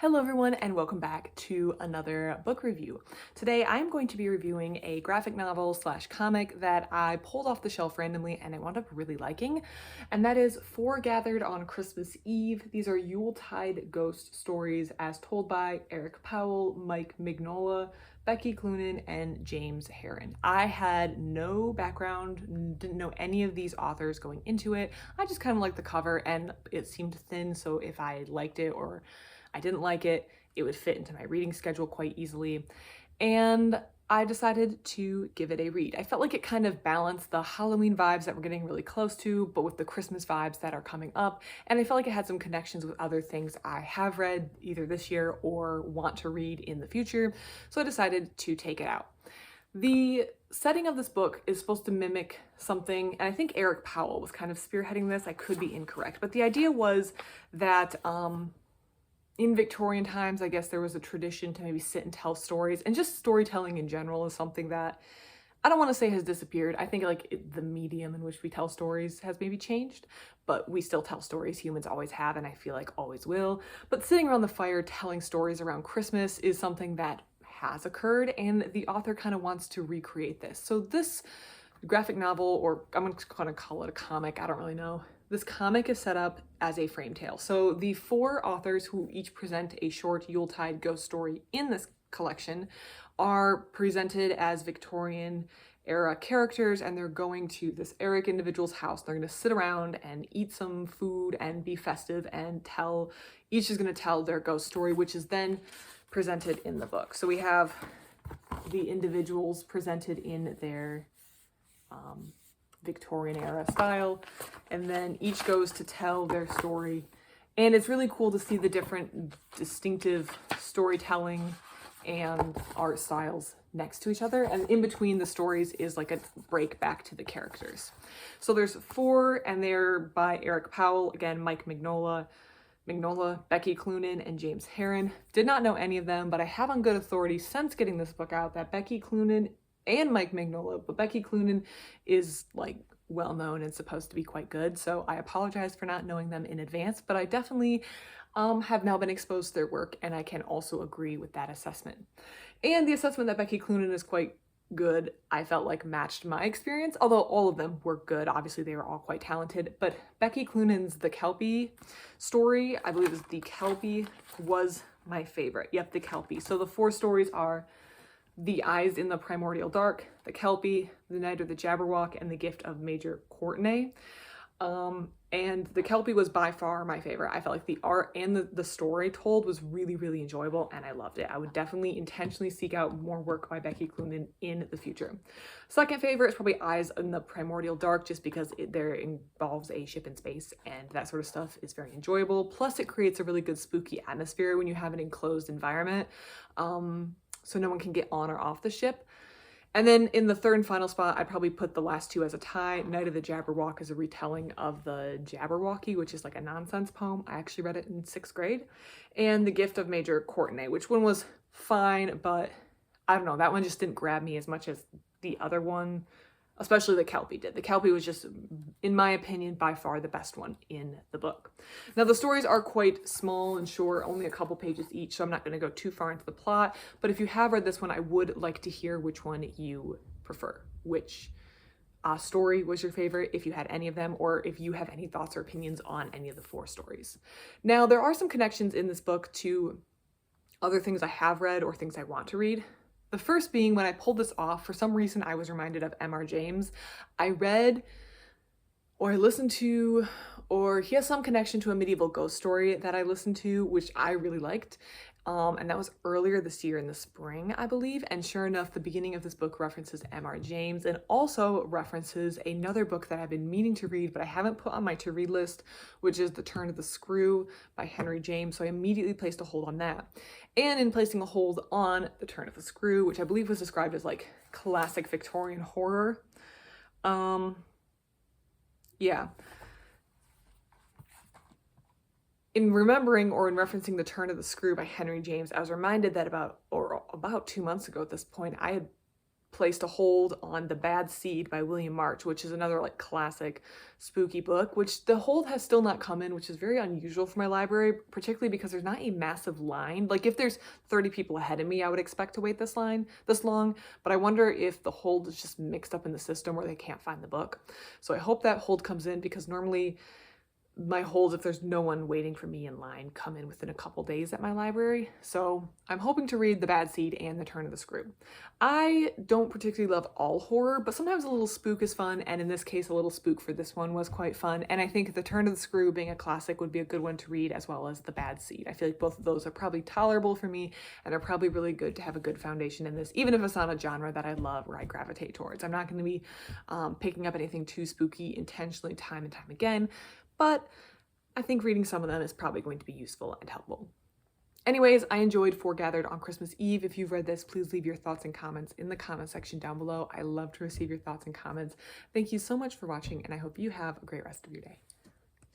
Hello everyone and welcome back to another book review. Today I'm going to be reviewing a graphic novel slash comic that I pulled off the shelf randomly and I wound up really liking, and that is Foregathered on Christmas Eve. These are Yuletide ghost stories as told by Eric Powell, Mignola, Becky Cloonan, and James Harren. I had no background, didn't know any of these authors going into it. I just kind of liked the cover and it seemed thin, so if I liked it or I didn't like it, it would fit into my reading schedule quite easily. And I decided to give it a read. I felt like it kind of balanced the Halloween vibes that we're getting really close to, but with the Christmas vibes that are coming up. And I felt like it had some connections with other things I have read either this year or want to read in the future. So I decided to take it out. The setting of this book is supposed to mimic something, and I think Eric Powell was kind of spearheading this. I could be incorrect, but the idea was that in Victorian times, I guess there was a tradition to maybe sit and tell stories, and just storytelling in general is something that I don't want to say has disappeared. I think the medium in which we tell stories has maybe changed, but we still tell stories. Humans always have, and I feel like always will. But sitting around the fire telling stories around Christmas is something that has occurred, and the author kind of wants to recreate this. So this graphic novel, or I'm going to kind of call it a comic, I don't really know. This comic is set up as a frame tale. So the four authors who each present a short Yuletide ghost story in this collection are presented as Victorian era characters, and they're going to this Eric individual's house. They're going to sit around and eat some food and be festive and each is going to tell their ghost story, which is then presented in the book. So we have the individuals presented in their Victorian era style, and then each goes to tell their story. And it's really cool to see the different distinctive storytelling and art styles next to each other, and in between the stories is like a break back to the characters. So there's four, and they're by Eric Powell, again, Mignola, Becky Cloonan, and James Harren. Did not know any of them, but I have on good authority since getting this book out that Becky Cloonan and Mignola, but Becky Cloonan is like well known and supposed to be quite good, so I apologize for not knowing them in advance, but I definitely have now been exposed to their work, and I can also agree with that assessment. And the assessment that Becky Cloonan is quite good, I felt like matched my experience, although all of them were good. Obviously they were all quite talented, but Becky Cloonan's The Kelpie story, I believe is The Kelpie, was my favorite. Yep, The Kelpie. So the four stories are The Eyes in the Primordial Dark, The Kelpie, The Night of the Jabberwock, and The Gift of Major Courtenay. And The Kelpie was by far my favorite. I felt like the art and the story told was really, really enjoyable, and I loved it. I would definitely intentionally seek out more work by Becky Cloonan in the future. Second favorite is probably Eyes in the Primordial Dark, just because there involves a ship in space, and that sort of stuff is very enjoyable. Plus, it creates a really good spooky atmosphere when you have an enclosed environment, so no one can get on or off the ship. And then in the third and final spot, I'd probably put the last two as a tie. Night of the Jabberwock is a retelling of the Jabberwocky, which is like a nonsense poem. I actually read it in 6th grade. And The Gift of Major Courtenay, which one was fine, but I don't know, that one just didn't grab me as much as the other one, especially The Kelpie did. The Kelpie was just, in my opinion, by far the best one in the book. Now, the stories are quite small and short, only a couple pages each, so I'm not going to go too far into the plot. But if you have read this one, I would like to hear which one you prefer. Which story was your favorite, if you had any of them, or if you have any thoughts or opinions on any of the four stories. Now, there are some connections in this book to other things I have read or things I want to read. The first being, when I pulled this off, for some reason I was reminded of M.R. James. I read, or I listened to, or he has some connection to a medieval ghost story that I listened to, which I really liked. And that was earlier this year in the spring, I believe. And sure enough, the beginning of this book references M.R. James, and also references another book that I've been meaning to read, but I haven't put on my to-read list, which is The Turn of the Screw by Henry James. So I immediately placed a hold on that. And in placing a hold on The Turn of the Screw, which I believe was described as like classic Victorian horror. Yeah. In remembering or in referencing The Turn of the Screw by Henry James, I was reminded that about 2 months ago at this point, I had placed a hold on The Bad Seed by William March, which is another like classic spooky book, which the hold has still not come in, which is very unusual for my library, particularly because there's not a massive line. Like if there's 30 people ahead of me, I would expect to wait this long, but I wonder if the hold is just mixed up in the system where they can't find the book. So I hope that hold comes in, because normally my holds, if there's no one waiting for me in line, come in within a couple days at my library. So I'm hoping to read The Bad Seed and The Turn of the Screw. I don't particularly love all horror, but sometimes a little spook is fun, and in this case a little spook for this one was quite fun, and I think The Turn of the Screw, being a classic, would be a good one to read, as well as The Bad Seed. I feel like both of those are probably tolerable for me and are probably really good to have a good foundation in this, even if it's not a genre that I love or I gravitate towards. I'm not going to be picking up anything too spooky intentionally time and time again, but I think reading some of them is probably going to be useful and helpful. Anyways, I enjoyed Foregathered on Christmas Eve. If you've read this, please leave your thoughts and comments in the comment section down below. I love to receive your thoughts and comments. Thank you so much for watching, and I hope you have a great rest of your day.